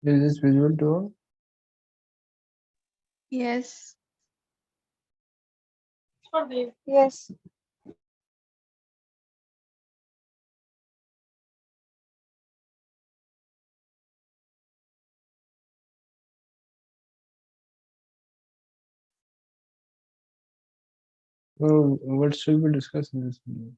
Is this visual to all? Yes. Yes. So what should we discuss in this video?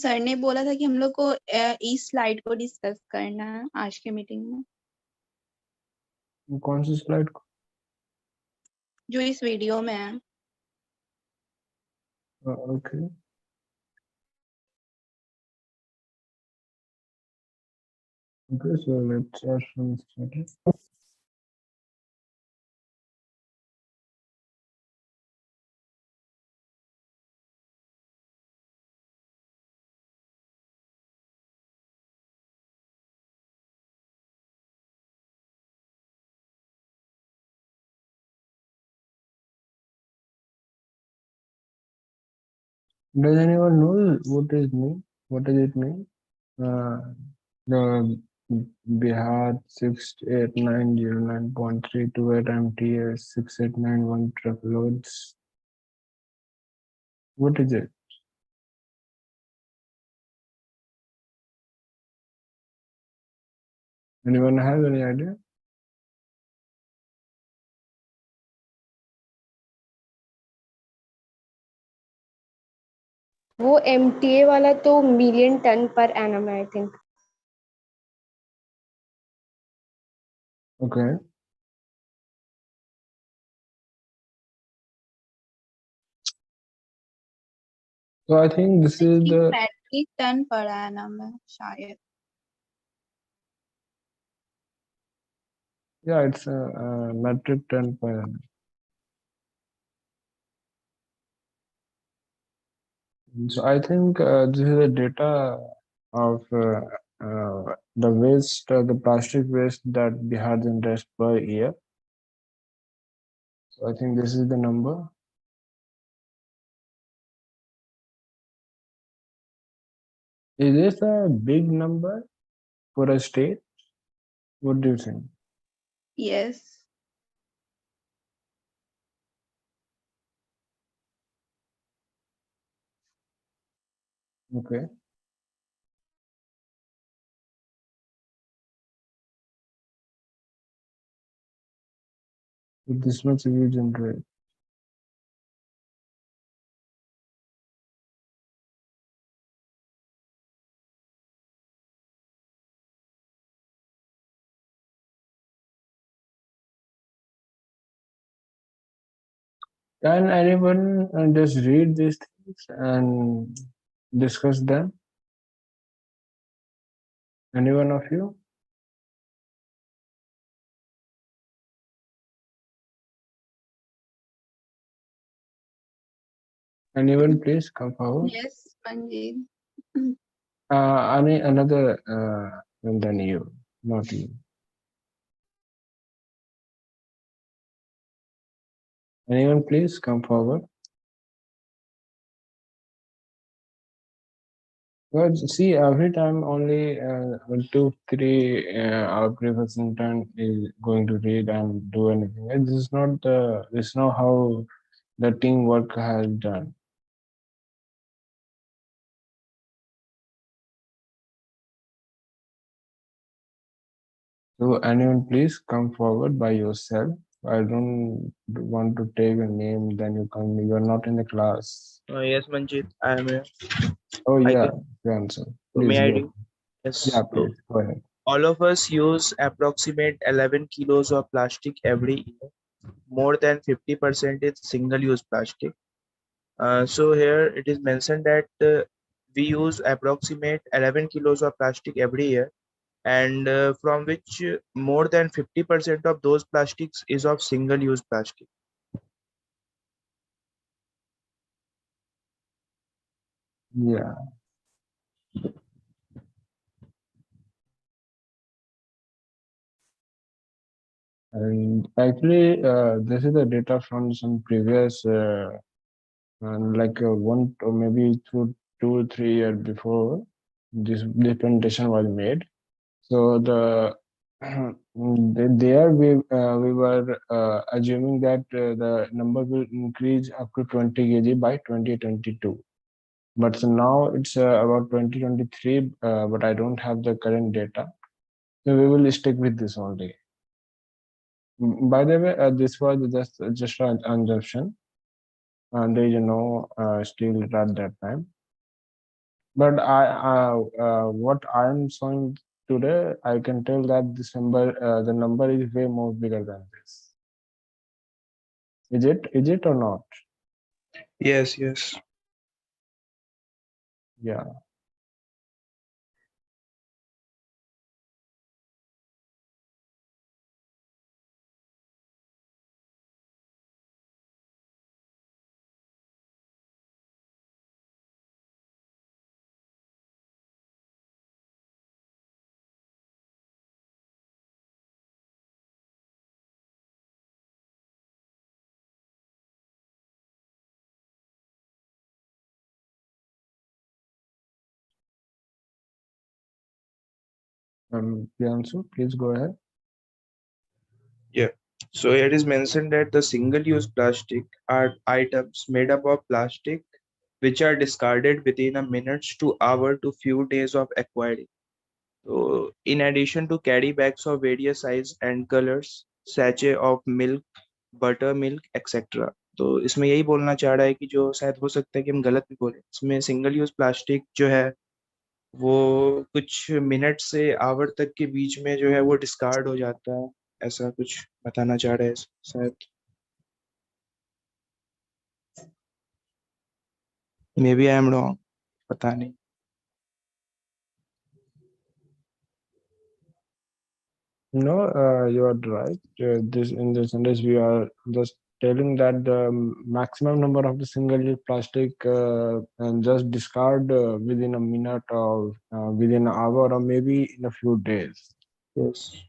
Sir ने बोला था कि हम लोग को इस स्लाइड को डिस्कस करना है आज के मीटिंग में, कौन सी स्लाइड को? जो इस वीडियो में है। Okay. Okay, so let's start from starting. Does anyone know what is mean? What does it mean? The Bihar 68909.32 at MTS 6891 truckloads. What is it? Anyone have any idea? वो MTA वाला तो million ton पर annum है I think. Okay. So I think this is the metric ton पर annum है शायद. yeah, it's a metric ton per annum. So I think this is the data of the waste, the plastic waste that Bihar generates per year. So I think this is the number. Is this a big number for a state? What do you think? Yes. Okay. With this much we generate. Can anyone just read these things and discuss them? Any one of you? Anyone, please come forward. Yes, Manjeet. Another than you, not you. Anyone, please come forward. Well, see, every time only 2, 3 our previous intern is going to read and do anything. This is not the. This is not how the teamwork has done. So anyone, please come forward by yourself. I don't want to take a name. Then you come. You are not in the class. Yes, Manjeet, I am here. Oh I yeah, can- you answer. So Please may I go. do? Yes. Yeah, So please go ahead. all of us use approximate 11 kilos of plastic every year. More than 50% is single-use plastic. So here it is mentioned that we use approximate 11 kilos of plastic every year, and from which more than 50% of those plastics is of single-use plastic. Yeah. And actually, this is the data from some previous, like one or maybe 2 or 3 years before this presentation was made. So there we were assuming that the number will increase up to 20 kg by 2022. But so now it's about 2023, but I don't have the current data. So we will stick with this only. By the way, this was just an assumption, and there is no steel at that time. But what I am showing today, I can tell that this number, the number is way more bigger than this. Is it? Is it or not? Yes, yes. Yeah. Priyansu, please go ahead. Yeah. So it is mentioned that the single-use plastic are items made up of plastic which are discarded within a minutes to hour to few days of acquiring. So in addition to carry bags of various size and colors, sachet of milk, butter milk etcetera. तो इसमें यही बोलना चाह रहा है कि जो शायद हो सकता है कि हम गलत भी बोले, इसमें सिंगल यूज प्लास्टिक जो है वो कुछ मिनट से आवर तक के बीच में जो है वो डिस्कार्ड हो जाता है, ऐसा कुछ बताना चाह रहे हैं शायद। Maybe I am wrong, पता नहीं। No, you are right. This in this sentence we are just telling that the maximum number of the single-use plastic and just discard within a minute or within an hour or maybe in a few days. Yes.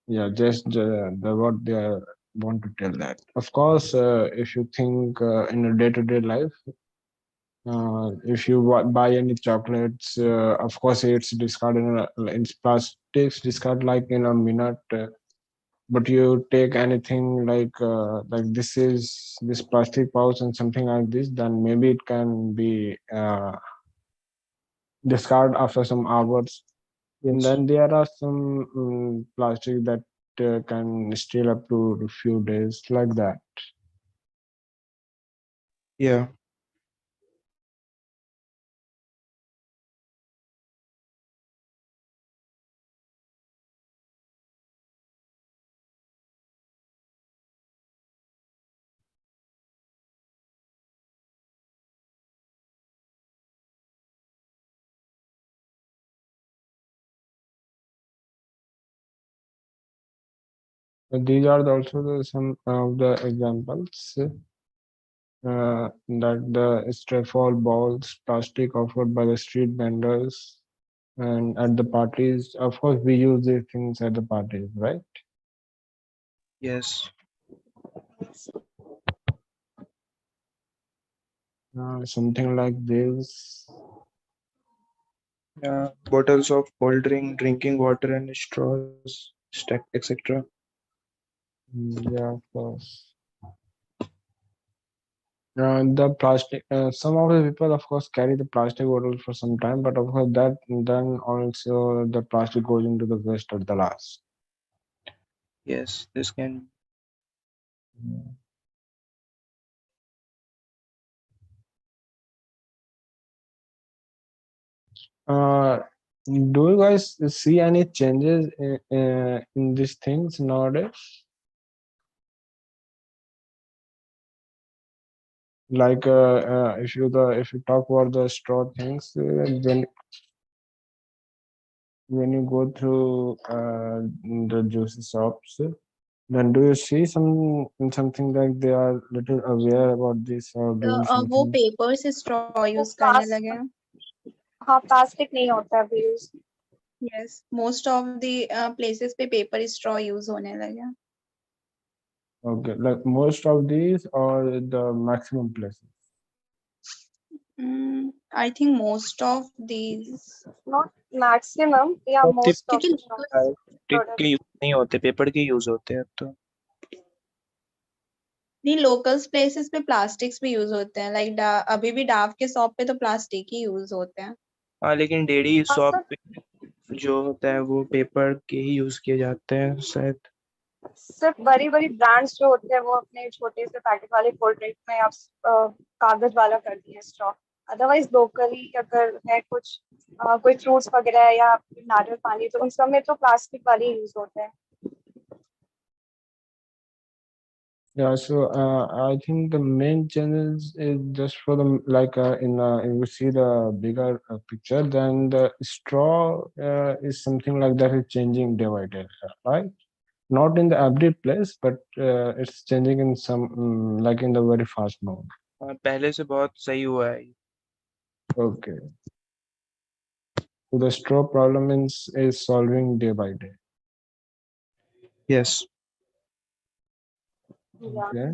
Yeah, just the what they want to tell that. Of course, if you think in a day-to-day life, if you buy any chocolates, of course it's discarded in plastics, discard like in a minute. But you take anything like this plastic pouch and something like this, then maybe it can be discarded after some hours. And Yes. then there are some plastic that can still up to a few days like that. Yeah. But these are also some of the examples that the straightforward balls, plastic offered by the street vendors, and at the parties. Of course, we use these things at the parties, right? Yes. Something like this. Yeah. Bottles of cold drink, drinking water, and straws, stack, etc. Yeah, of course. The plastic. Some of the people, of course, carry the plastic bottle for some time, but of course, that then also the plastic goes into the waste at the last. Yes, this can. Do you guys see any changes in these things nowadays? Like if you talk about the straw things, when you go through the juice shops, then do you see something like they are little aware about this or doing वो something? Paper से straw use करने प्लास लगे हैं। हाँ plastic नहीं होता अभी use. Yes, most of the places पे paper straw use होने लगे हैं। Okay, like most of these or the maximum places? I think most of these. Not maximum, yeah, अब most of क्योंकि the local, प्लास्टिक products. के use नहीं होते, paper के यूज होते हैं अब तो। नहीं लोकल्स प्लेसेस पे प्लास्टिक्स भी यूज होते हैं, लाइक अभी भी डाव के शॉप पे तो प्लास्टिक ही यूज होते हैं। हाँ, लेकिन डेयरी हाँ शॉप सर, पे जो होता है वो पेपर के ही यूज किए जाते हैं शायद। सिर्फ बड़ी बड़ी ब्रांड्स जो होते हैं वो अपने छोटे से पैकेट वाले कोल्ड ड्रिंक में आप कागज वाला कर दिए स्ट्रॉ। अदरवाइज लोकली अगर है कुछ कोई फ्रूट्स वगैरह या नारियल पानी, तो उन सब में तो प्लास्टिक वाले यूज होते हैं। Yeah, so I think the main challenge is just for the like if you see the bigger picture, then the straw is something like that is changing day by day, right? Not in the every place, but it's changing in some like in the very fast mode. हाँ, पहले से बहुत सही हुआ है। Okay, so the straw problem is solving day by day. Yes. या Okay.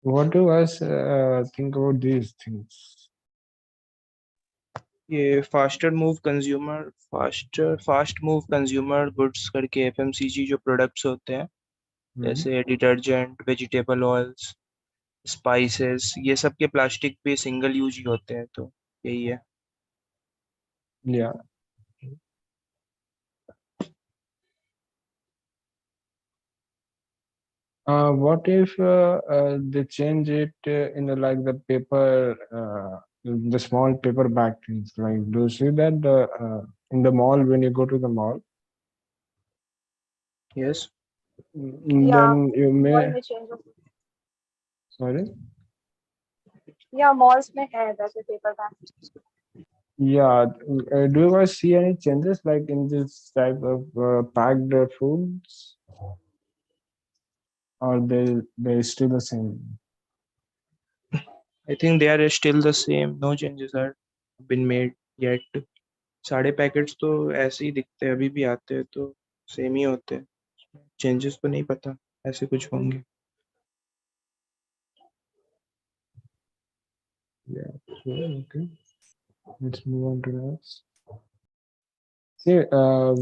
What do you guys think about these things? ये fast move consumer goods करके एफएमसीजी जो प्रोडक्ट्स होते हैं, जैसे डिटर्जेंट, वेजिटेबल ऑयल्स, स्पाइसेस, ये सब के प्लास्टिक पे सिंगल यूज ही होते हैं, तो यही है। Yeah. What if they change it in the like the paper, the small paper bag things? Like, do you see that in the mall when you go to the mall, yes. या then you mall may में change हो, sorry, या malls में है वैसे paper bag. yeah. Do you guys see any changes like in this type of packed foods, or they still the same? I think they are still the same, no changes are been made yet. सारे packets तो ऐसे ही दिखते हैं, अभी भी आते हैं तो सेम ही होते हैं, चेंजेस तो नहीं पता ऐसे कुछ होंगे। Yeah. Sure, okay. Let's move on to next. See,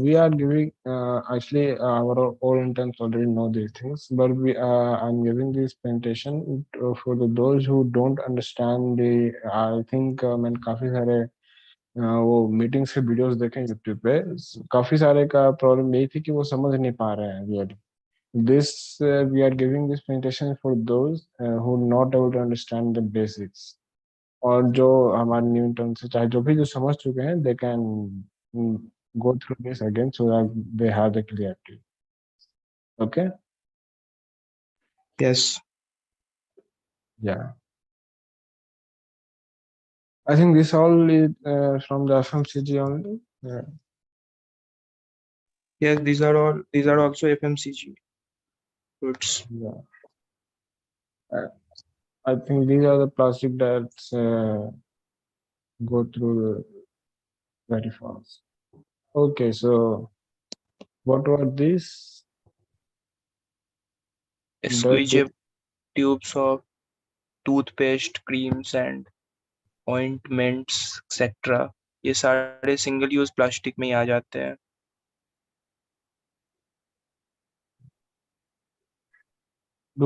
we are giving actually our all interns already know these things, but I'm giving this presentation for those who don't understand the. I think मैंने काफी सारे वो meetings के videos देखे YouTube पे, काफी सारे का प्रॉब्लम यही थी कि वो समझ नहीं पा रहे हैं really this we are giving this presentation for those who not able to understand the basics और जो हमारे न्यू इंटर्न से चाहे जो भी जो समझ चुके हैं they can go through this again so that they have the clarity. Okay. Yes. Yeah, I think this all is from the FMCG only. Yeah. Yes, these are also FMCG goods. Yeah. I think these are the plastic that go through very fast. Okay, so what were these? Squeegeable tubes of toothpaste, creams and ointments, etc. ये सारे single use plastic में ही आ जाते हैं। Do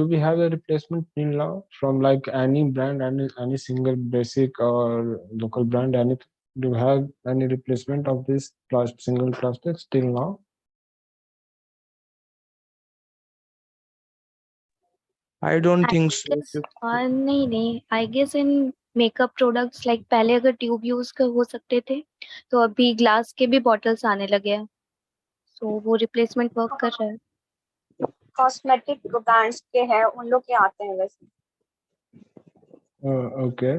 we have a replacement till now from like any brand, any single basic or local brand, any do you have any replacement of this single plastic till now? I don't I think so, guess क्योंकि नहीं I guess in makeup products like पहले अगर tube use कर हो सकते थे तो अभी ग्लास के भी बॉटल्स आने लगे हैं, सो वो रिप्लेसमेंट वर्क कर रहा है। कॉस्मेटिक ब्रांड्स के हैं, उन लोग के आते हैं वैसे। Okay.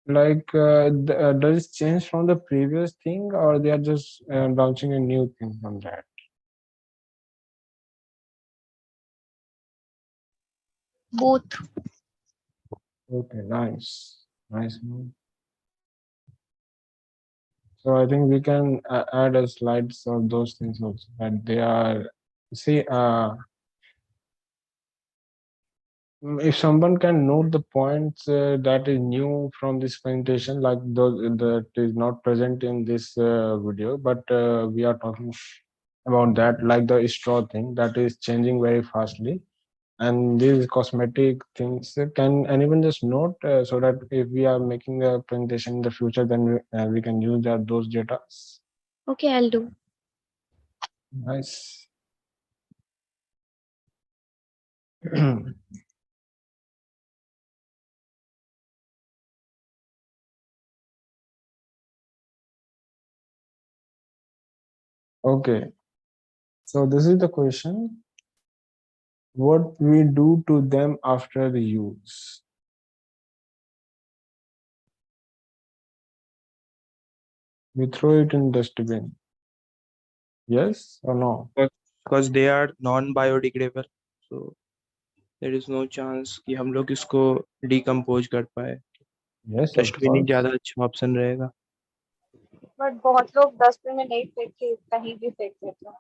Like, does it change from the previous thing, or they are just launching a new thing from that? Both. Okay, nice. Nice move. So I think we can add a slides of those things also that they are see if someone can note the points that is new from this presentation, like those that is not present in this video, but we are talking about that, like the straw thing that is changing very fastly, and these cosmetic things. Can anyone just note so that if we are making a presentation in the future, then we can use that those data. Okay, I'll do. Nice. Okay, so this is the question. What we do to them after the use? We throw it in dustbin. Yes or no? because they are non-biodegradable, so there is no chance कि हम लोग इसको decompose कर पाए. Yes, of dustbin he course. ज्यादा अच्छा option रहेगा. But बहुत लोग डस्टबिन में नहीं फेंक के कहीं भी फेंक देते हैं.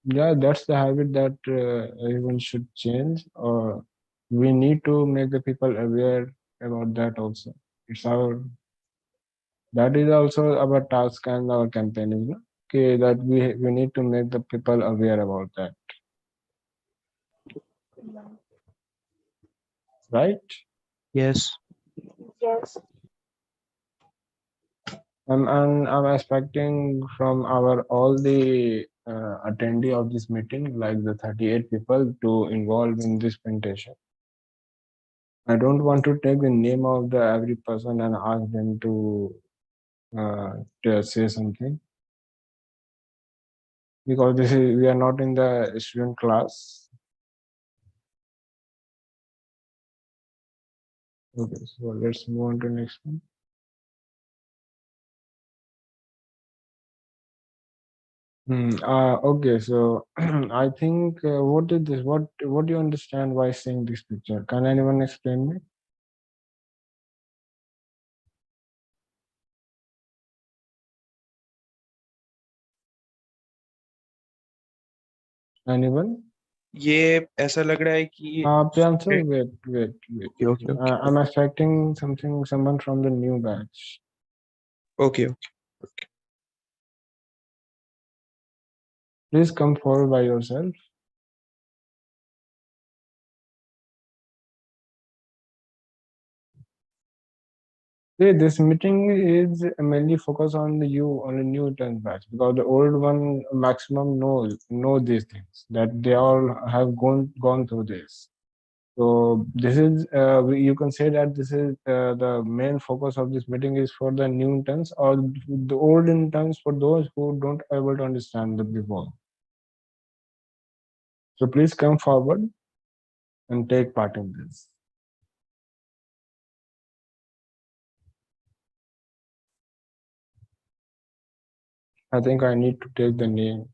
Yeah, that's the habit that everyone should change. Or we need to make the people aware about that also. It's our that is also our task and our campaign, you know. Okay, that we need to make the people aware about that, right? Yes. Yes. And I'm expecting from our all the attendee of this meeting, like the 38 people, to involve in this presentation. I don't want to take the name of the every person and ask them to say something, because this is we are not in the student class. Okay, so let's move on to next one. Okay, so I think what is this? What do you understand by seeing this picture? Can anyone explain me? Anyone? ये ऐसा लग रहा है कि Priyanshu, wait. okay, okay, okay, I'm expecting someone from the new batch. okay, okay. Please come forward by yourself. See, this meeting is mainly focused on the new intern batch, because the old one maximum know these things, that they all have gone through this. So this is you can say that this is the main focus of this meeting is for the new interns or the old interns, for those who don't able to understand the before. So please come forward and take part in this. I think I need to take the name.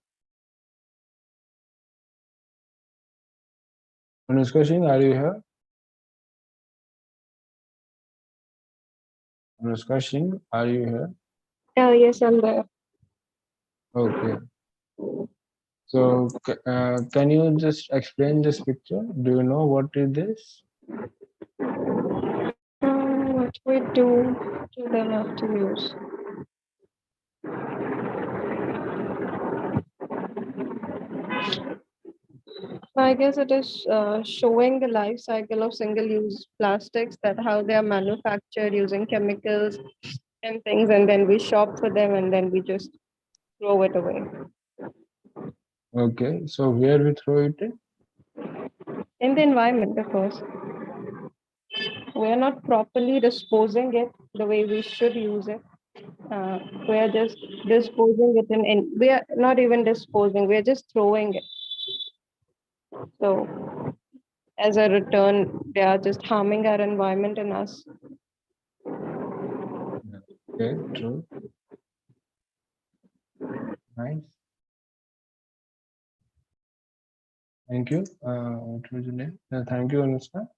Anushka Singh, are you here? Anushka Singh, are you here? Yes, I'm there. Okay. So can you just explain this picture? Do you know what is this? What we do to them after use. I guess it is showing the life cycle of single-use plastics, that how they are manufactured using chemicals and things, and then we shop for them and then we just throw it away. Okay. So where we throw it in? In the environment, of course. We are not properly disposing it the way we should use it. We are just disposing it we are not even disposing, we are just throwing it. So as a return, they are just harming our environment and us. Okay, true. Nice. Thank you. What was your name? Thank you, Anushka.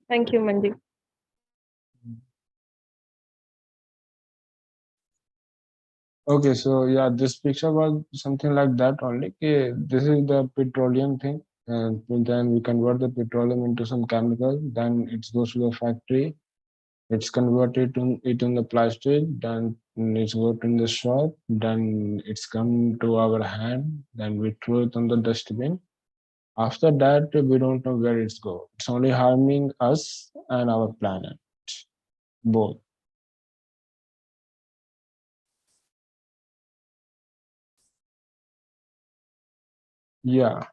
Thank you, Manji. Okay, so yeah, this picture was something like that only. Okay, this is the petroleum thing, and then we convert the petroleum into some chemical. Then it goes to the factory. It's converted to it in the plastic. Then it's got in the shop. Then it's come to our hand. Then we throw it on the dustbin. After that, we don't know where it's go. It's only harming us and our planet both. Yeah.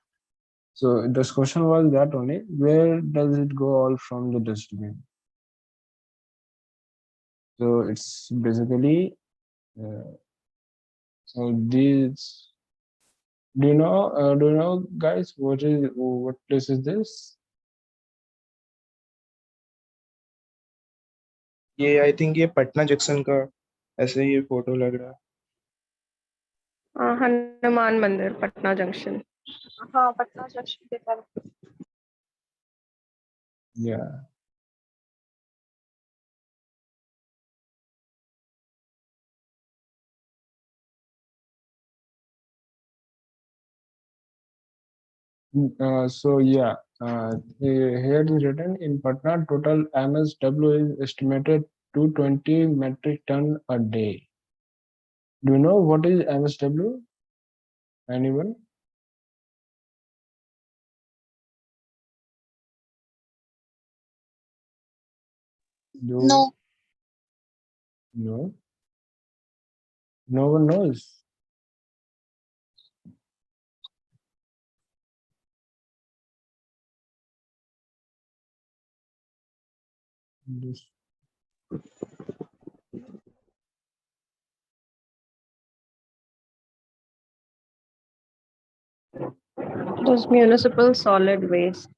So this question was that only. Where does it go all from the dustbin? So it's basically so these. Do you know? Do you know, guys? What place is this? ये I think ये Patna junction का ऐसे ही photo लग रहा है. हनुमान मंदिर, Patna junction. हाँ, Patna junction की तरफ. Yeah. So yeah, here it is written in Patna, total MSW is estimated 220 metric ton a day. Do you know what is MSW? Anyone? No. No. No one knows. This- It is municipal solid waste.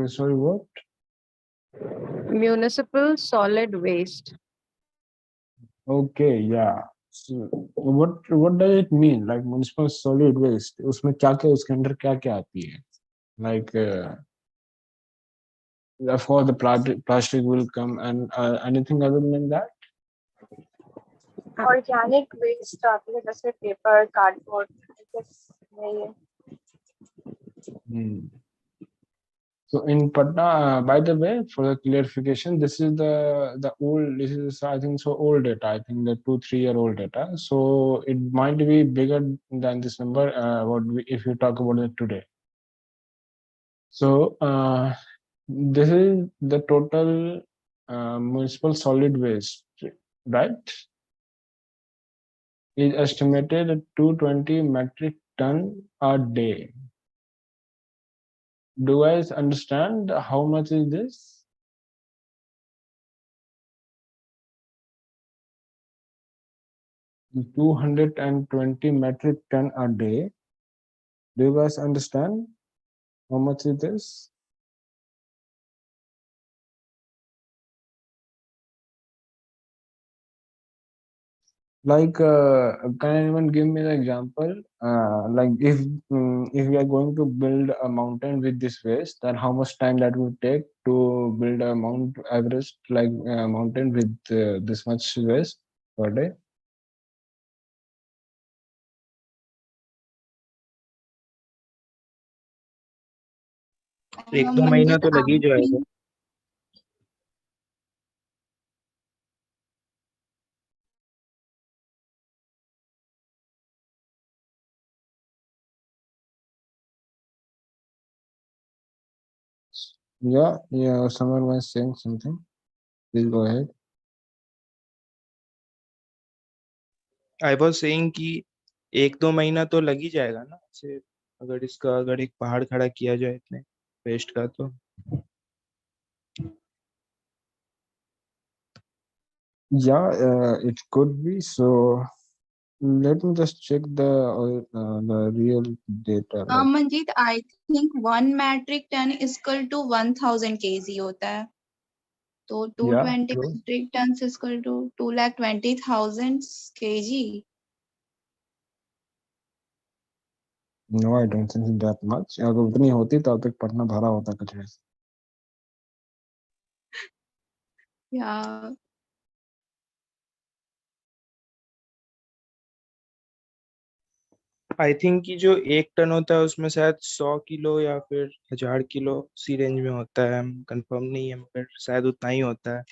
Sorry, what? Municipal solid waste. Okay, yeah. So what does it mean? Like municipal solid waste? उसमें क्या क्या उसके अंदर क्या क्या आती है? Like for the plastic will come and anything other than that? Organic waste आती है जैसे पेपर, कार्डबोर्ड. ये Hmm. So in Patna, by the way, for the clarification, this is the old. This is I think so old data. I think the 2-3 year old data. So it might be bigger than this number. If you talk about it today. So this is the total municipal solid waste, right? Is estimated at 220 metric ton a day. Do you guys understand how much is this? 220 metric ton a day. Do you guys understand how much it is? Like, can anyone give me the example? Like, if we are going to build a mountain with this waste, then how much time that would take to build a Mount Everest like mountain with this much waste per day? एक दो महीना तो लग ही जाएगा. Yeah, someone was saying something. Please go ahead. I was saying कि एक दो महीना तो लग ही जाएगा ना ऐसे, अगर एक पहाड़ खड़ा किया जाए इतने वेस्ट का तो. Yeah, it could be. So let me just check the real data. Like, Manjeet, I think 1 metric ton is equal to 1000 kg होता है. तो Yeah, 220 true. metric tons is equal to 220,000 kg. No, I don't think that much. अगर उतनी होती तो अब तक पटना भरा होता कचरे से. Yeah. आई थिंक कि जो 1 टन होता है उसमें शायद 100 किलो या फिर 1000 किलो सी रेंज में होता है, हम कंफर्म नहीं है मगर शायद उतना ही होता है।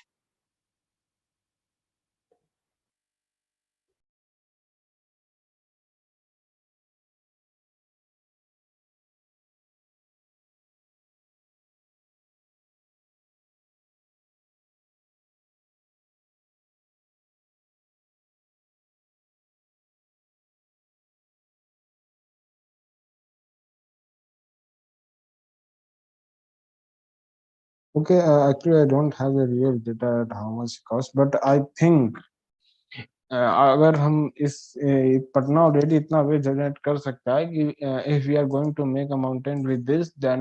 Okay, actually, I don't have the real data at how much it cost, but I think अगर हम इस पटना ऑलरेडी इतना वेस्ट जनरेट कर सकता है कि if we are going to make a mountain with this then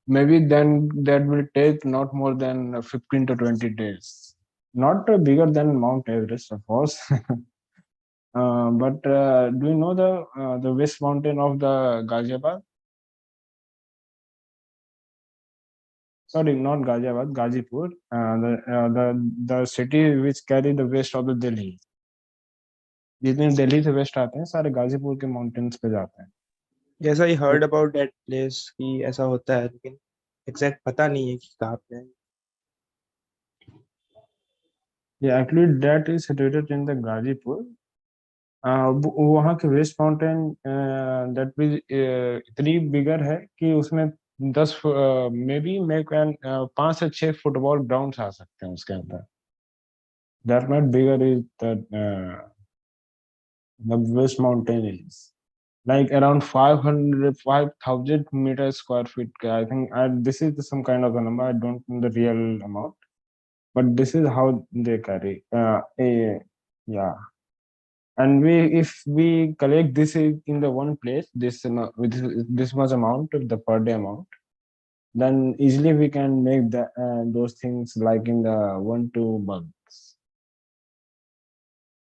maybe then that will take not more than 15 to 20 days, not bigger than Mount Everest of course. But do you know the west mountain of the Ghaziabad? Sorry, not Ghaziabad, Ghazipur, the city which carry the west of the Delhi. जितने दिल्ली से waste आते हैं सारे गाजीपुर के mountains पे जाते हैं. Yes I heard about that place कि ऐसा होता है, लेकिन एग्जैक्ट पता नहीं है कि कहाँ पे है। Yeah, actually that is situated in the Gazipur. वहाँ के वेस्ट माउंटेन दैट भी इतनी बिगर है कि उसमें 10 मे बी मैं कैन 5 से 6 फुटबॉल ग्राउंड्स आ सकते हैं उसके अंदर. That much bigger is that the waste mountain is like around 500 5000 meter square feet. I think this is some kind of a number. I don't know the real amount, but this is how they carry. Yeah, and we if we collect this in the one place, with this much amount of the per day amount, then easily we can make those things like in the 1 2 months.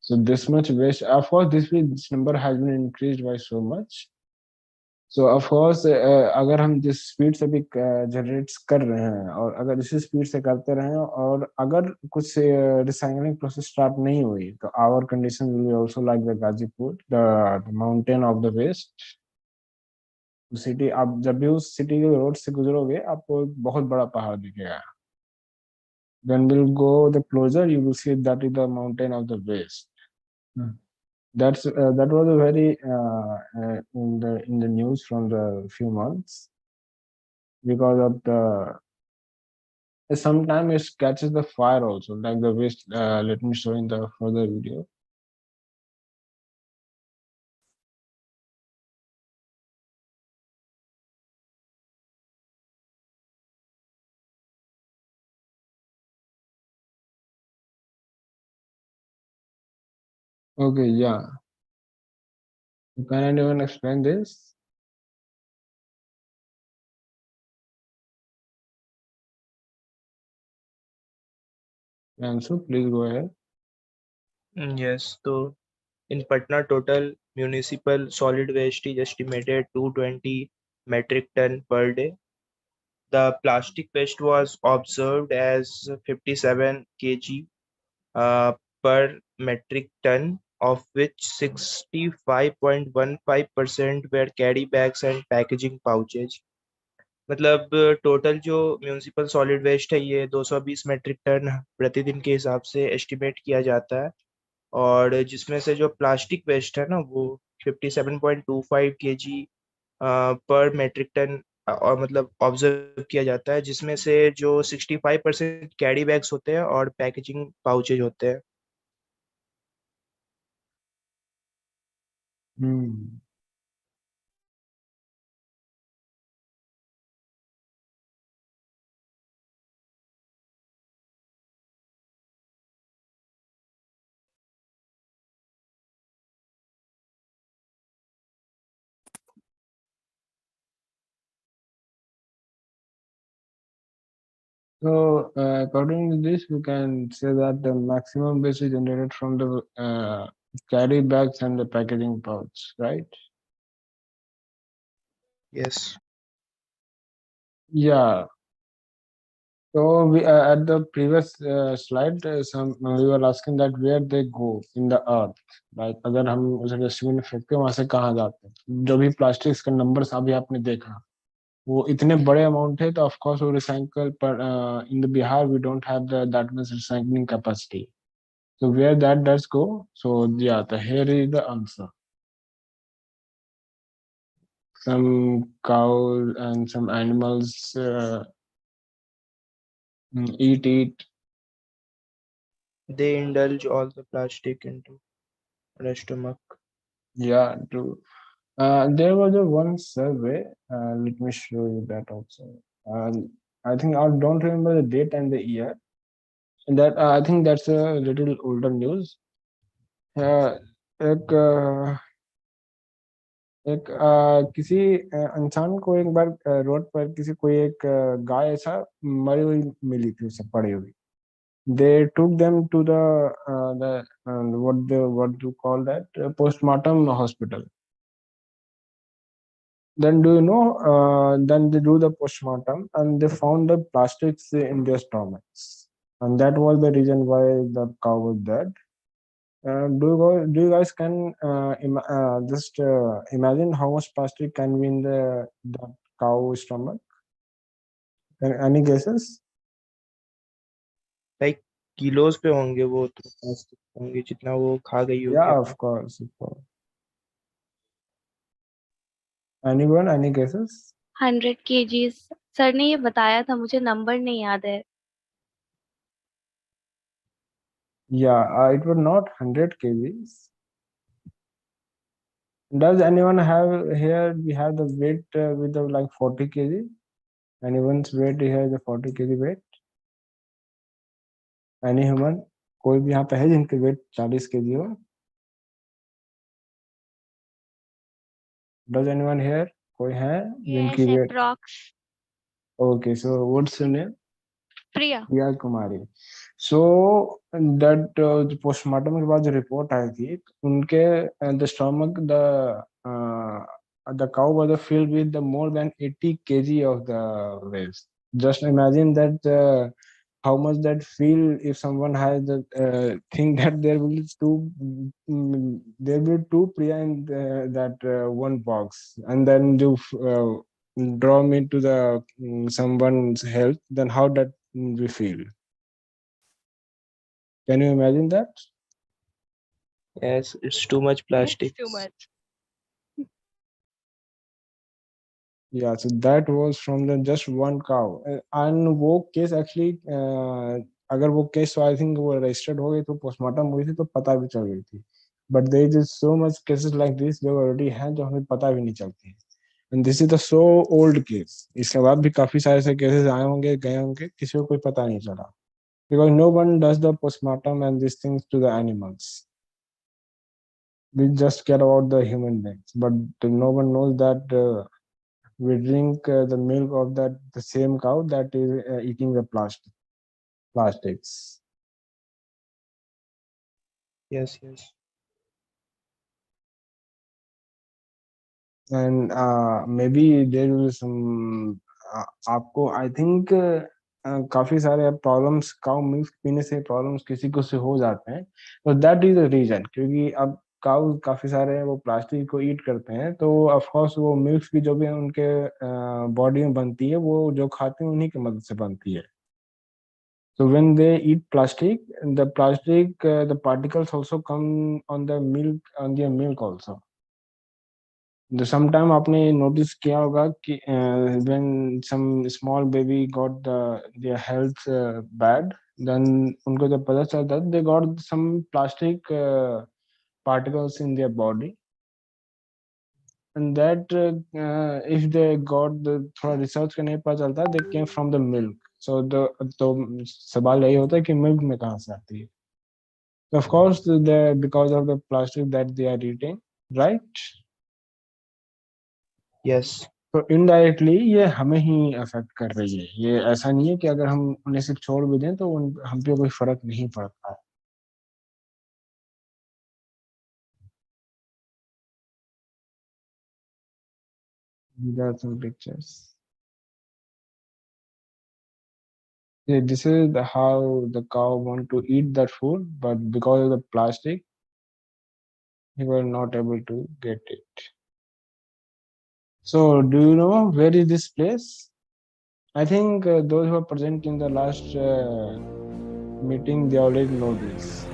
So this much waste, of course this number has been increased by so much. So of course अगर हम जिस speed से भी generates कर रहे हैं और अगर इसी स्पीड से करते रहें और अगर कुछ रिसाइकलिंग प्रोसेस स्टार्ट नहीं हुई तो our condition will be also like the Ghazipur, the mountain of the waste city. आप जब भी उस सिटी के रोड से गुजरोगे आपको एक बहुत बड़ा पहाड़ दिखेगा. Then will go the closer you will see that is the mountain of the waste. That was a very in the news from the few months because of the sometimes it catches the fire also like the waste. Let me show in the further video. Okay, yeah, can anyone explain this? Answer, please go ahead. Yes, so in Patna, total municipal solid waste is estimated 220 metric ton per day. The plastic waste was observed as 57 kg per metric ton, of which 65.15% were carry bags and packaging pouches. मतलब total जो municipal solid waste है ये 220 metric ton प्रतिदिन के हिसाब से estimate किया जाता है, और जिसमें से जो प्लास्टिक वेस्ट है ना वो 57.25 केजी पर मेट्रिक टन और मतलब ऑब्जर्व किया जाता है, जिसमें से जो 65% कैरी बैग्स होते हैं और पैकेजिंग पाउचेज होते हैं। Hmm. So, according to this, we can say that the maximum waste is generated from the carry bags and the packaging pouch, right? Yes. Yeah. So we at the previous slide, some we were asking that where they go in the earth. Like अगर हम उसे dustbin में फेंकते हैं वहां से कहाँ जाते हैं? जो भी प्लास्टिक्स के नंबर्स अभी आपने देखा वो इतने बड़े अमाउंट है तो ऑफ कोर्स वो रिसाइकल पर in the Bihar we don't have the that much recycling capacity. So where that does go, so yeah, the here is the answer. Some cows and some animals eat. They indulge all the plastic into their stomach. Yeah, true. There was a one survey. Let me show you that also. I think I don't remember the date and the year. And that I think that's a little older news. एक एक किसी इंसान को एक बार road पर किसी कोई एक गाय ऐसा मरी हुई मिली थी उसे पड़ी हुई. They took them to the what do you call that postmortem hospital. Then do you know? Then they do the postmortem and they found the plastics in their stomachs, and that was the reason why the cow was dead. Do you guys can just imagine how much plastic can be in the cow stomach? Any guesses? Like kilos पे होंगे वो तो plastic होंगे जितना वो खा गई होगी Yeah, अपना. of course, of course. Anyone? Any guesses? 100 kgs. Sir ने ये बताया था, मुझे नंबर नहीं याद है. Yeah, it was not 100 kgs. Does anyone have here? We have the weight with the like 40 kg. Anyone's weight here is a 40 kg weight? Any human? कोई भी यहाँ पे है जिनके weight 40 kg हो? Does anyone here? कोई है जिनकी Yes, weight? approx. Okay, so what's your name? Priya. Priya Kumari. So that postmortem के बाद जो report आई थी उनके the stomach the cow was filled with the more than 80 kg of the waste. Just imagine that how much that feel if someone has the think that there will be there will be two Priya in that one box, and then you draw me to the someone's health, then how that we feel? Can you imagine that? Yes, it's too much plastic. Too much. Yeah, so that was from the just one cow. And वो case actually अगर वो case तो I think वो registered हो गई तो postmortem हुई थी तो पता भी चल गई थी. But there is so much cases like this जो ऑलरेडी हैं जो हमें पता भी नहीं चलती. And this is the so old case. इसके बाद भी काफी सारे ऐसे केसेस आए होंगे गए होंगे किसी को कोई पता नहीं चला. Because no one does the postmortem and these things to the animals. We just care about the human beings, but no one knows that we drink the milk of the same cow that is eating the plastics. Yes, yes. And maybe there will some आपको I think काफी सारे problems cow milk पीने से problems किसी को से हो जाते हैं. तो दैट इज द रीजन क्योंकि अब काउ काफी सारे हैं वो प्लास्टिक को ईट करते हैं तो ऑफ कोर्स वो मिल्क भी जो भी उनके बॉडी में बनती है वो जो खाते हैं उन्हीं की मदद से बनती है. So when they eat plastic, the particles also come on the milk also. The sometime आपने notice किया होगा कि when some small baby got their health bad, then उनको जब पता चलता है they got some plastic particles in their body, and that if they got the थोड़ा research करने पर पता चलता है they came from the milk. So तो सवाल यही होता है कि milk में कहाँ से आती है. So of course because of the plastic that they are eating, right? Yes. तो इनडायरेक्टली ये हमें ही अफेक्ट कर रही है। ये ऐसा नहीं है कि अगर हम उन्हें सिर्फ छोड़ भी दें तो हम पे कोई फर्क नहीं पड़ता है। These are some pictures. Yeah, this is how the cow want to eat that food, but because of the plastic, he was not able to get it. So, do you know where is this place? I think those who are present in the last meeting, they already know this.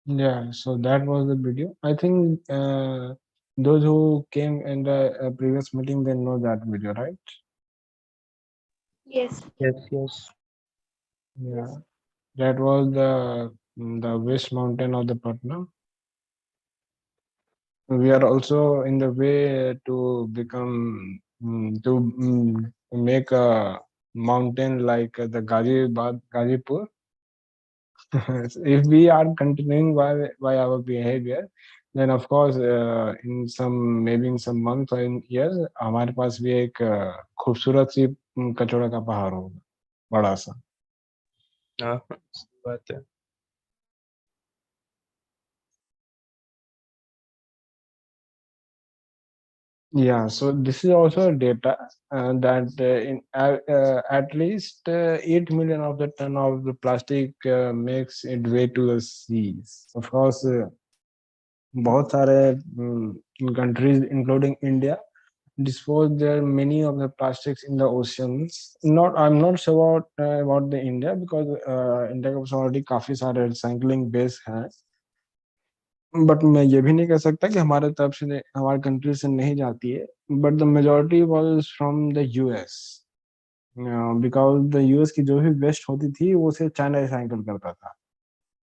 Yeah, so that was the video. I think those who came in the previous meeting, they know that video, right? Yes. Yes, yes. Yeah, that was the West Mountain of the Patna. We are also in the way to become make a mountain like the Gazipur. If we are continuing by our behavior, then of course in some maybe in some months or in years हमारे पास भी एक खूबसूरत सी कचौड़ा का पहाड़ होगा बड़ा सा. हाँ, सही बात है. Yeah, so this is also data that at least 8 million of the ton of the plastic makes its way to the seas. Of course, बहुत सारे countries including India dispose there many of the plastics in the oceans. Not I'm not sure about the India because India के पास already काफी सारे recycling base हैं. But मैं ये भी नहीं कह सकता कि हमारे तरफ से हमारे कंट्री से नहीं जाती है. But the majority was from the US because the US की जो भी वेस्ट होती थी वो सिर्फ चाइना रिसाइकल करता था.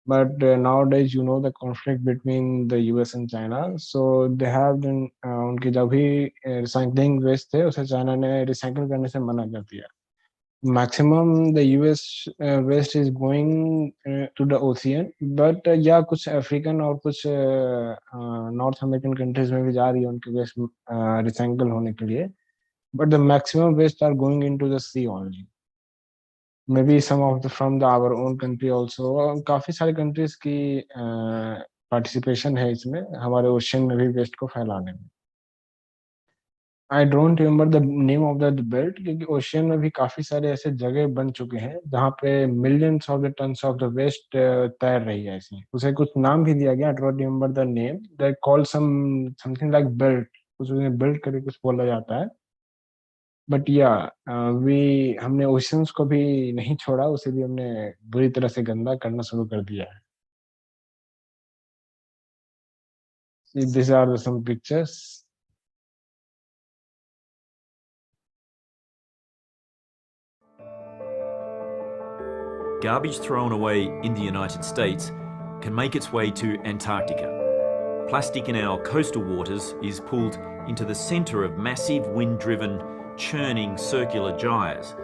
But now days you know the conflict between the US and China, so they have उनके जो भी रिसाइकलिंग वेस्ट थे उसे चाइना ने रिसाइकल करने से मना कर दिया. Maximum the US waste is going to the ocean, but या कुछ अफ्रीकन और कुछ नॉर्थ अमेरिकन कंट्रीज में भी जा रही है उनकी वेस्ट रिसाइकल होने के लिए. but the maximum waste are going into the sea only. Maybe some of the from the our own country also. काफी सारी countries की participation है इसमें, हमारे ओशन में भी वेस्ट को फैलाने में. I don't remember the name of the belt, क्योंकि ओशियन में भी काफी सारे ऐसे जगह बन चुके हैं जहाँ पे millions of the tons of the waste तैर रही है. इसमें उसे कुछ नाम भी दिया गया, I don't remember the name, they call something like belt, कुछ उन्हें बेल्ट करके कुछ बोला जाता है. बट या वी हमने ओशियंस को भी नहीं छोड़ा, उसे भी हमने बुरी तरह से गंदा करना शुरू कर दिया है. This are some pictures. Garbage thrown away in the United States can make its way to Antarctica. Plastic in our coastal waters is pulled into the centre of massive wind-driven, churning circular gyres.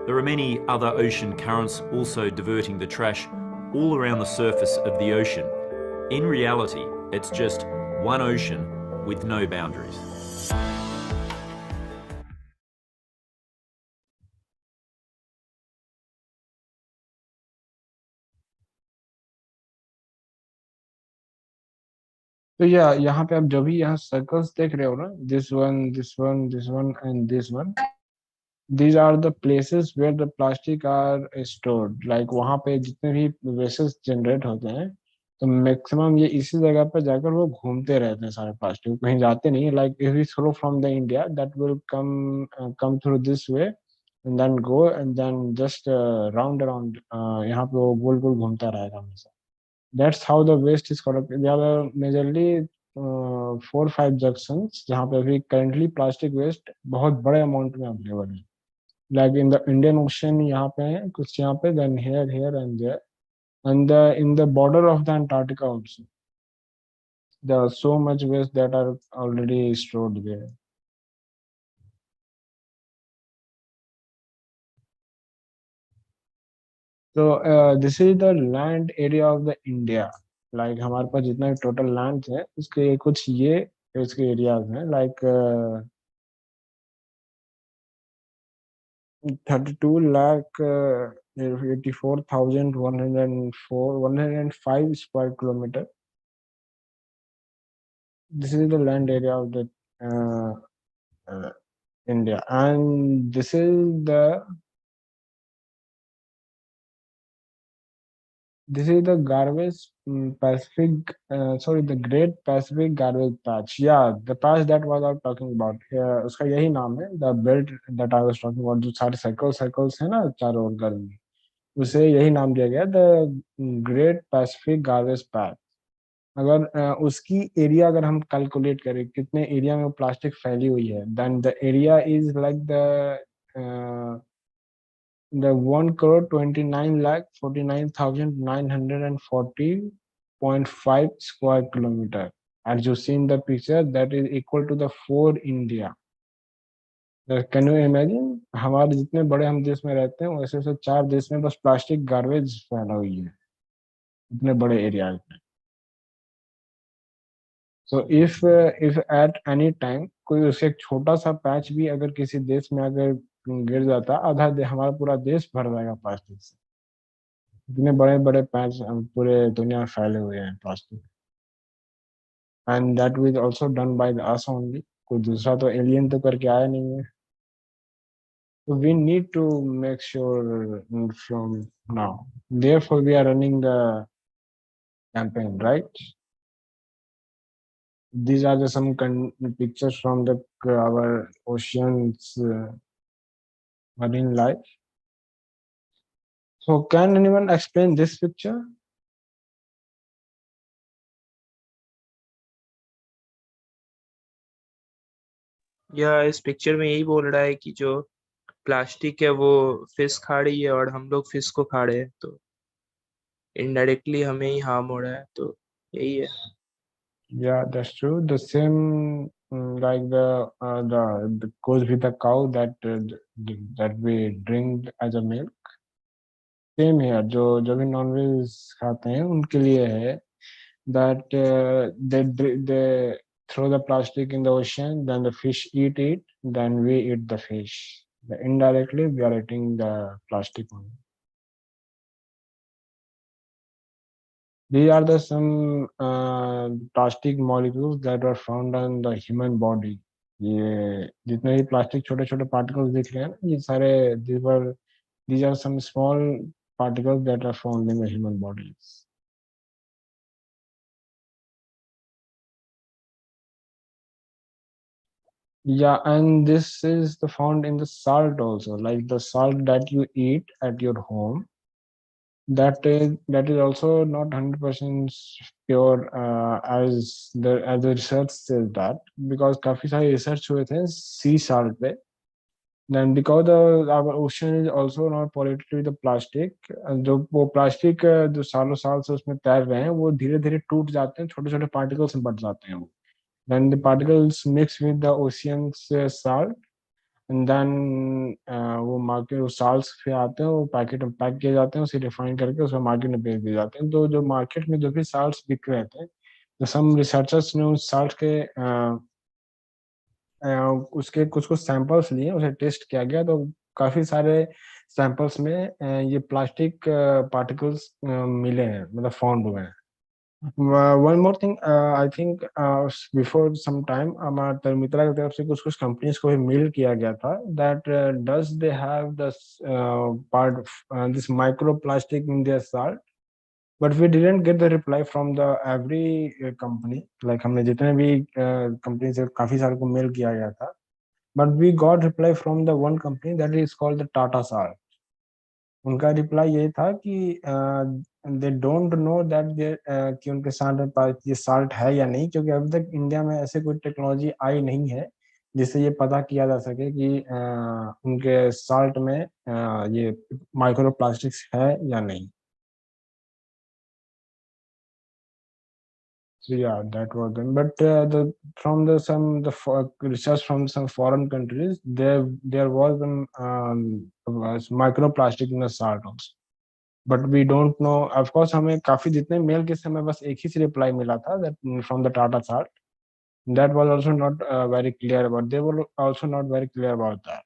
There are many other ocean currents also diverting the trash all around the surface of the ocean. In reality, it's just one ocean with no boundaries. तो या यहाँ पे आप जो भी यहाँ circles देख रहे हो ना, this one this one this one and this one, these are the places where the plastic are stored. Like वहाँ पे जितने भी वेसेस जनरेट होते हैं, तो मैक्सिमम ये इसी जगह पर जाकर वो घूमते रहते हैं सारे प्लास्टिक, कहीं जाते नहीं. Like if we throw from the India, that will come through this way and then go and then just round around, यहाँ पे वो गोल गोल घूमता रहेगा हमेशा. That's how the waste is collected. There are majorly 4-5 junctions जहाँ पे अभी currently plastic waste बहुत बड़े amount में available है. Like in the Indian Ocean यहाँ पे है कुछ, यहाँ पे then here and there, and in the border of the Antarctica also there are so much waste that are already stored there. So this is the land area of the India. Like हमारे पास जितना भी total land है उसके कुछ ये इसके areas हैं. Like 32 lakh 84,105 square kilometer. This is the land area of the India, and this is the garbage Pacific, sorry, the Great Pacific Garbage Patch. Yeah, the patch that was I was talking about. उसका यही नाम है, the belt that I was talking about. जो सारे circles है ना चारों ओर गर्म, उसे यही नाम दिया गया, the Great Pacific Garbage Patch. अगर उसकी एरिया अगर हम कैलकुलेट करें कितने एरिया में वो प्लास्टिक फैली हुई है, then the area is like the 1,29,49,940.5 square kilometer. As you see in the picture, that is equal to the 4 India. Can you imagine? हमारे जितने बड़े हम देश में रहते हैं वैसे वैसे 4 देश में बस प्लास्टिक गार्बेज फैला हुई है इतने बड़े एरिया में. So if at any time कोई उससे एक छोटा सा पैच भी अगर किसी देश में अगर गिर जाता, हमारा पूरा देश भर जाएगा प्लास्टिक से. इतने बड़े बड़े पैच पूरे दुनिया में फैले हुए हैं plastic. And that was also done by us only. कोई दूसरा तो एलियन तो करके आया नहीं है. So we need to make sure from now. Therefore, we are running the campaign, right? These are some pictures from the our oceans marine life. So can anyone explain this picture? या इस picture में यही बोल रहा है कि जो plastic है वो फिश खा रही है और हम लोग फिश को खा रहे हैं, तो इनडायरेक्टली हमें ही हार्म हो रहा है, तो यही है. Yeah, that's true. The same like the goes with the cow that we drink as a milk. Same here. जो भी नॉनवेज खाते हैं उनके लिए है that they throw the plastic in the ocean, then the fish eat it, then we eat the fish. Indirectly, we are eating the plastic only. These are the some plastic molecules that are found on the human body. ये जितने भी plastic छोटे छोटे particles दिख रहे हैं ना, ये सारे these are some small particles that are found in the human bodies. Yeah, and this is the found in the salt also, like the salt that you eat at your home. That is also not 100% pure, as the research says that, because काफी सारे research हुए थे sea salt पे. Then because our ocean is also not polluted with the plastic, जो वो plastic जो सालों साल से उसमें तैर रहे हैं वो धीरे धीरे टूट जाते हैं, छोटे छोटे particles में बट जाते हैं वो. Then the particles mix with the ocean's salt, and then वो मार्केट वो साल्स पे आते हैं, वो पैकेट में पैक किए जाते हैं, उसे रिफाइन करके उसमें मार्केट में बेच दिए जाते हैं. तो जो मार्केट में जो भी साल्स बिक रहे थे, तो सम रिसर्चर्स ने उस साल्ट के उसके कुछ कुछ सैंपल्स लिए, उसे टेस्ट किया गया, तो काफी सारे सैंपल्स में ये प्लास्टिक पार्टिकल्स मिले हैं, मतलब फाउंड हुए हैं. One more thing, I think before some time हमारा तरमित्रा की तरफ से कुछ कुछ कंपनीज को भी मेल किया गया था that does they have this part of this microplastic in their salt, but we didn't get the reply from the every company. Like हमने जितने भी कंपनी से काफी सारे को मेल किया गया था, but we got reply from the one company that is called the Tata Salt. उनका रिप्लाई ये था कि दे डोंट नो दैट कि उनके साल्ट में पास ये साल्ट है या नहीं, क्योंकि अभी तक इंडिया में ऐसे कोई टेक्नोलॉजी आई नहीं है जिससे ये पता किया जा सके कि उनके साल्ट में ये माइक्रो प्लास्टिक्स है या नहीं. So yeah, that was them. But from the research from some foreign countries, there was was microplastic in the salt also. But we don't know. Of course, हमें काफी जितने मेल के समय बस एक ही से रिप्लाई मिला था, that from the Tata Salt. That was also not very clear about. They were also not very clear about that.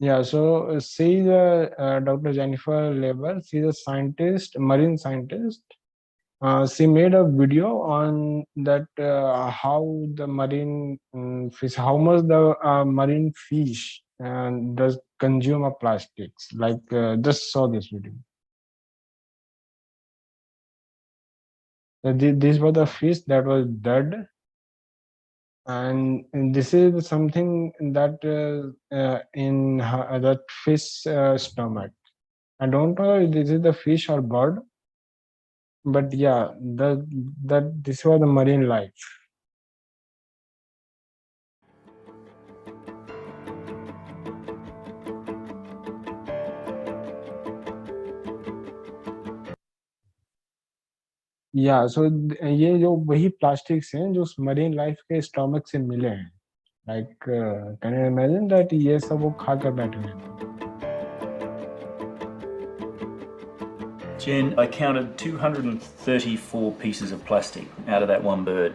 Yeah, so she is Dr. Jennifer Leber. She's a scientist, marine scientist. She made a video on that how the marine fish, how much the marine fish does consume of plastics. Like just saw this video. These were the fish that was dead, and this is something that in that fish stomach. I don't know if this is the fish or bird, but yeah, that this was the marine life. या सो ये जो वही plastics हैं जो उस marine life के stomach से मिले हैं. Like can you imagine that ये सब वो खा कर बैठे हुए हैं. Jen, I counted 234 pieces of plastic out of that one bird.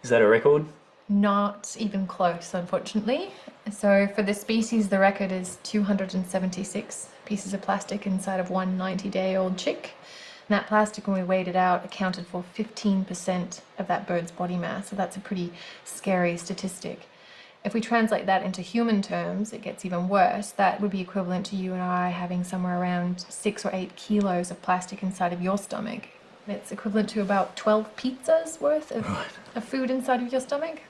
Is that a record? Not even close, unfortunately. So for this species, the record is 276 pieces of plastic inside of one 90-day-old chick. And that plastic, when we weighed it out, accounted for 15% of that bird's body mass. So that's a pretty scary statistic. If we translate that into human terms, it gets even worse. That would be equivalent to you and I having somewhere around 6 or 8 kilos of plastic inside of your stomach. It's equivalent to about 12 pizzas worth of food inside of your stomach.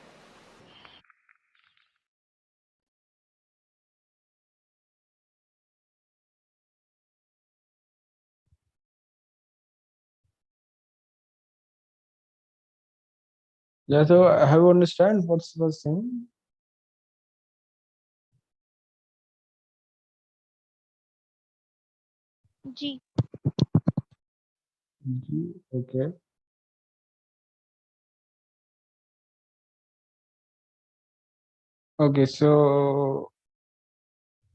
Yeah, so I have understand what's the saying. Ji. Okay. Okay, so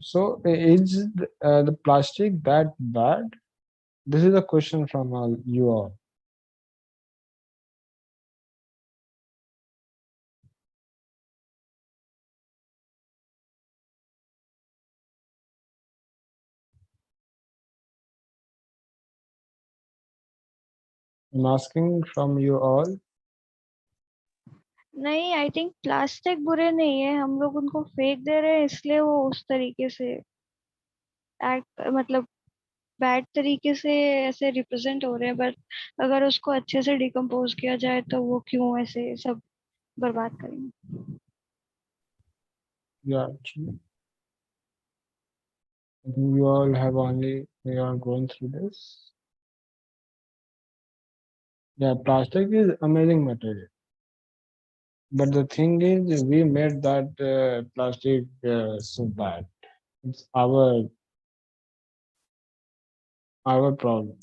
So is the plastic that bad? This is a question from you all. I'm asking from you all. नहीं, I think plastic बुरे नहीं है, हम लोग उनको फेंक दे रहे हैं इसलिए वो उस तरीके से एक्ट, मतलब बैड तरीके से ऐसे रिप्रेजेंट हो रहे हैं, बट अगर उसको अच्छे से डिकम्पोज किया जाए तो वो क्यों ऐसे सब बर्बाद करेंगे। Yeah, true. I think you all have only we are going through this. Yeah, plastic is amazing material. But the thing is, we made that plastic so bad. It's our problem.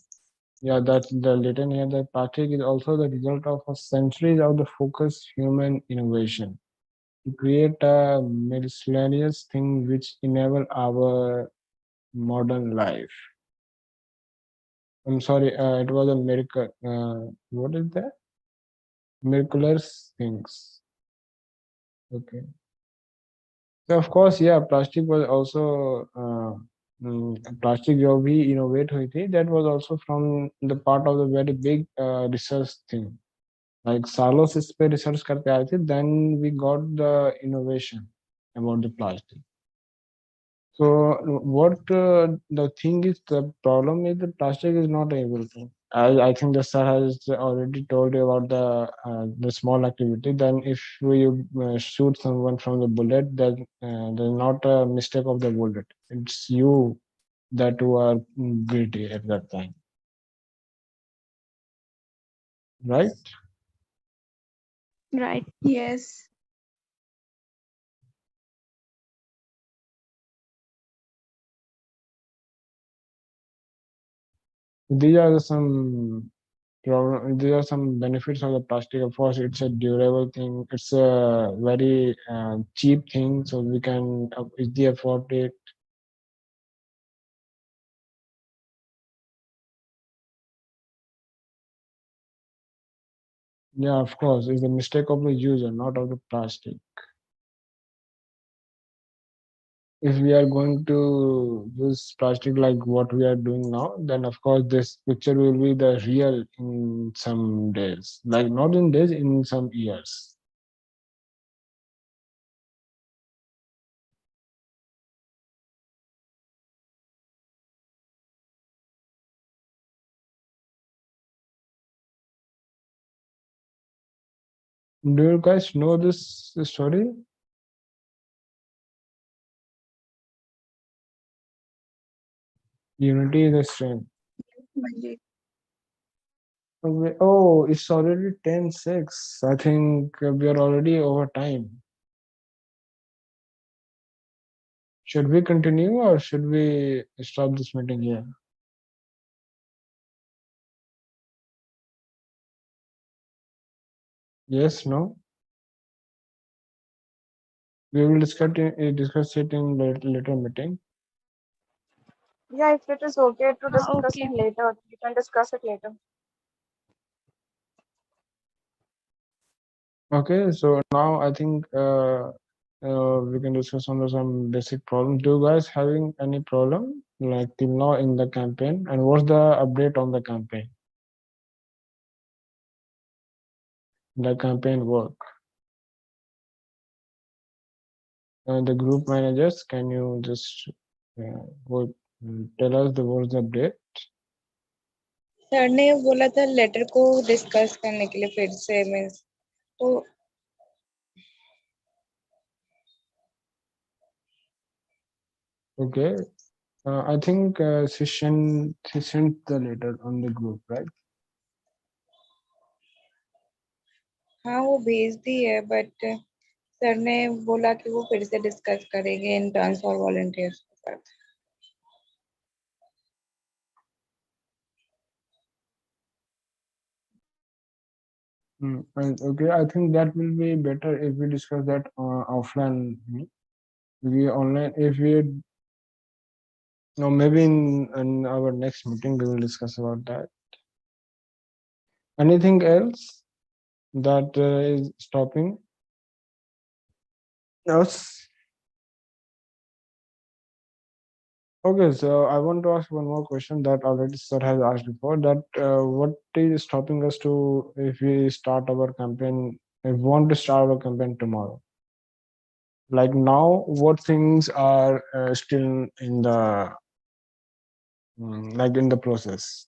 Yeah, that's the written here. That plastic is also the result of a centuries of the focused human innovation to create a miscellaneous thing which enable our modern life. I'm sorry, it was a miracle. What is that? Miraculous things. Okay. So of course, yeah, plastic was also plastic जो भी innovate हुई थी, that was also from the part of the very big research thing. Like सालों से इस पे research करते आए थे, then we got the innovation about the plastic. So what the thing is, the problem is the plastic is not able to. I think the sir has already told you about the small activity. Then if you shoot someone from the bullet, then there's not a mistake of the bullet. It's you that who are guilty at that time, right? Right. Yes. These are some these are some benefits of the plastic. Of course, it's a durable thing. It's a very cheap thing, so we can easily afford it. Yeah, of course, it's a mistake of the user, not of the plastic. If we are going to use plastic like what we are doing now, then of course this picture will be the real in some days. Like not in days, in some years. Do you guys know this story? Unity is a strength. Manjeet. Okay. Oh, it's already 10:06. I think we are already over time. Should we continue or should we stop this meeting here? Yes, no? We will discuss it in later meeting. Yeah, if it is okay to discuss okay. it later, we can discuss it later. Okay, so now I think we can discuss on some basic problems. Do you guys having any problem like till now in the campaign? And what's the update on the campaign? The campaign work. The group managers, can you just tell us what's the update? Sir ने बोला था letter को discuss करने के लिए फिर से means तो Okay, I think she sent the letter on the group, right? हाँ वो भेज दी है बट सर ने बोला कि वो फिर से डिस्कस करेंगे इंटर्न्स और वॉलंटियर्स के साथ And okay, I think that will be better if we discuss that offline. We online if we No, maybe in our next meeting we will discuss about that. Anything else that is stopping us? Okay, so I want to ask one more question that already sir has asked before. That what is stopping us to if we start our campaign? If we want to start our campaign tomorrow, like now, what things are still in the like in the process?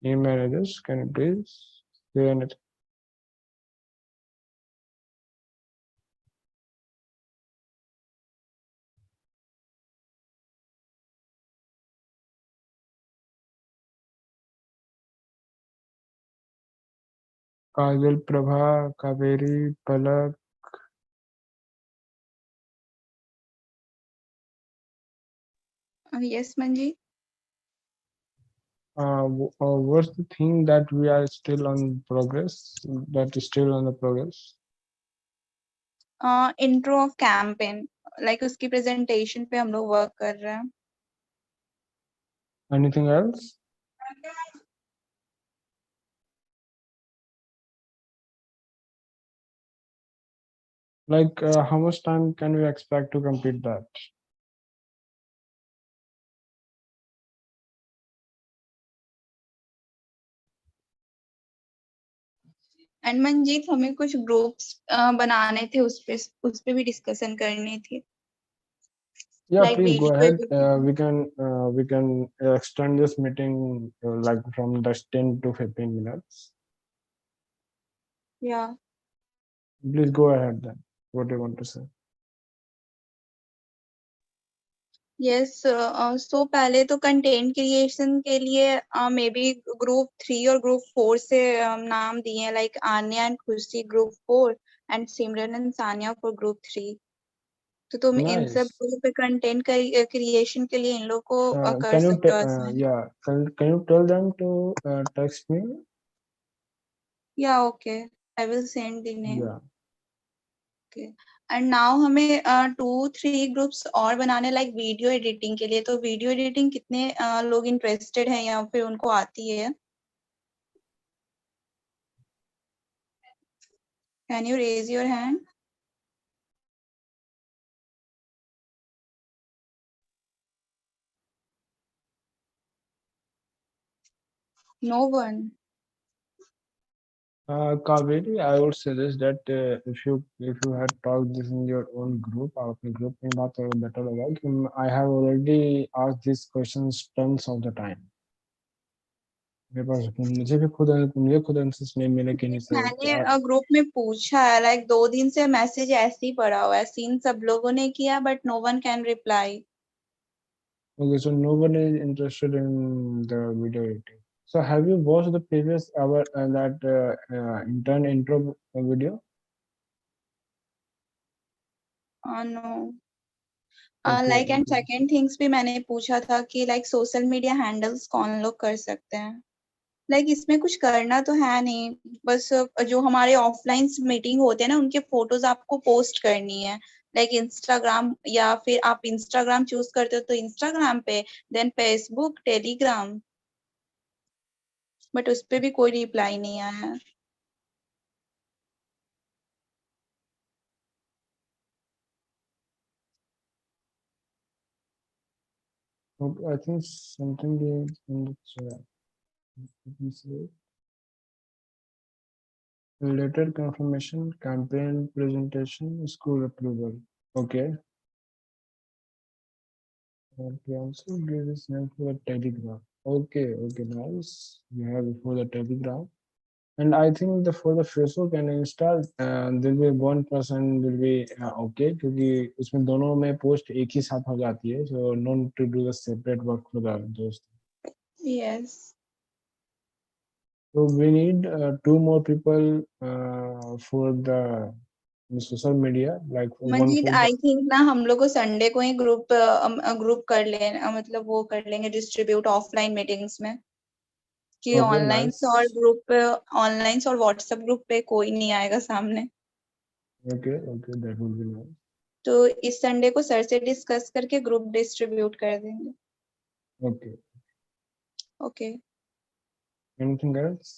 Team managers, can you please say anything? Kajal, Prabha, Kaveri, Palak. Yes, Manji. What's the thing that we are still on progress? That is still on the progress. Intro of campaign like उसकी presentation पे हम लोग work कर रहे हैं. Anything else? Like how much time can we expect to complete that? And Manjeet हमें कुछ groups बनाने थे, उस पे भी डिस्कशन करनी थी. Yeah, Like please go video ahead. editing. We can extend this meeting like from the 10 to 15 minutes. Yeah. Please go ahead then. What do you want to say? Yes. So पहले तो content creation के लिए may be group 3 और group 4 से नाम दिए हैं, like Anya and खुशी group 4 and Simran and Sania for group 3. तो तुम इन सब Nice. ग्रुप पे कंटेंट क्रिएशन के लिए इन लोग को कर Can you सकते हो. yeah, can you tell them to text me? Yeah, okay. I will send the name. Yeah. Okay. And now हमें 2-3 ग्रुप्स और बनाने लाइक वीडियो एडिटिंग के लिए. तो वीडियो एडिटिंग कितने लोग इंटरेस्टेड हैं या फिर उनको आती है? Can you raise your hand? No one. Kaveri, I would suggest that if you had talked this in your own group, आप अपने group में बात करो better होगा कि I have already asked these questions tons of the time. मेरे पास मुझे खुद आंसर्स नहीं मिले कि नहीं सर मैंने ग्रुप में पूछा है, लाइक 2 दिन से मैसेज ऐसे ही पड़ा हुआ है. सीन सब लोगों ने किया but no one can reply. Okay, so no one is interested in the video editing. So have you watched the previous our that intern intro video? No. Okay, like and okay. Second things भी मैंने पूछा था कि like social media handles कौन लोग कर सकते हैं. लाइक इसमें कुछ करना तो है नहीं, बस जो हमारे ऑफलाइन मीटिंग होते हैं ना, उनके फोटोज आपको पोस्ट करनी है. लाइक इंस्टाग्राम, या फिर आप इंस्टाग्राम चूज करते हो तो इंस्टाग्राम पे, देन फेसबुक, टेलीग्राम. बट उस पे भी कोई रिप्लाई नहीं आया है. Okay, I think something is in the chat. Let me see. Letter confirmation, campaign presentation, school approval. Okay. Okay, also give this name for the telegram. Okay, okay, nice. We have it for the telegram. And I think the for the Facebook and Insta, there will be one person will be okay क्योंकि उसमें दोनों में post एक ही साथ हो जाती है, so no need to do the separate work for the those. Yes. So we need 2 more people for the in social media, like one Manjeet photo. I think ना हम लोग को संडे को ही ग्रुप कर ले मतलब वो कर लेंगे डिस्ट्रीब्यूट ऑफलाइन मीटिंग्स में कि Okay, ऑनलाइन nice. और ग्रुप पे ऑनलाइन और व्हाट्सएप ग्रुप पे कोई नहीं आएगा सामने Okay, that would be nice. तो इस संडे को सर से डिस्कस करके ग्रुप डिस्ट्रीब्यूट कर देंगे Okay. Okay Anything else?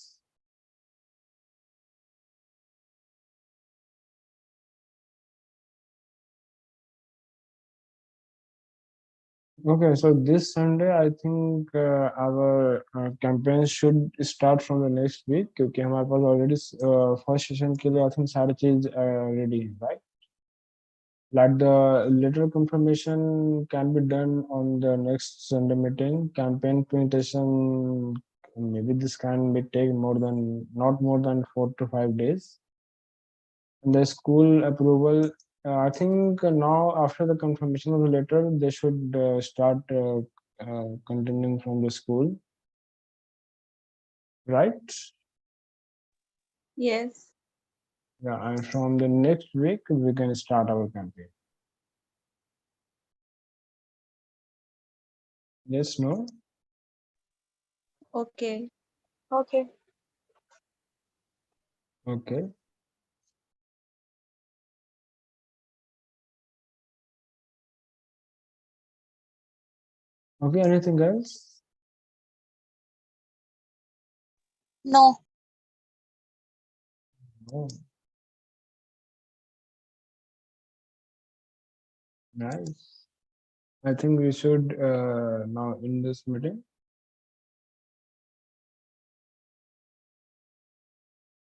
Okay, so this Sunday, I think our campaign should start from the next week क्योंकि हमारे पास already first session के लिए I think सारी चीज ready है, right? Like the letter confirmation can be done on the next Sunday meeting. Campaign presentation, maybe this can be take not more than 4 to 5 days. And the school approval, I think now after the confirmation of the letter, they should start continuing from the school, right? Yes Yeah, and from the next week, we can start our campaign. Yes, no? Okay Okay. Okay. Okay, anything else? No No. Nice. I think we should now end this meeting.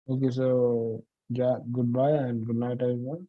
Okay, so yeah, goodbye and good night, everyone.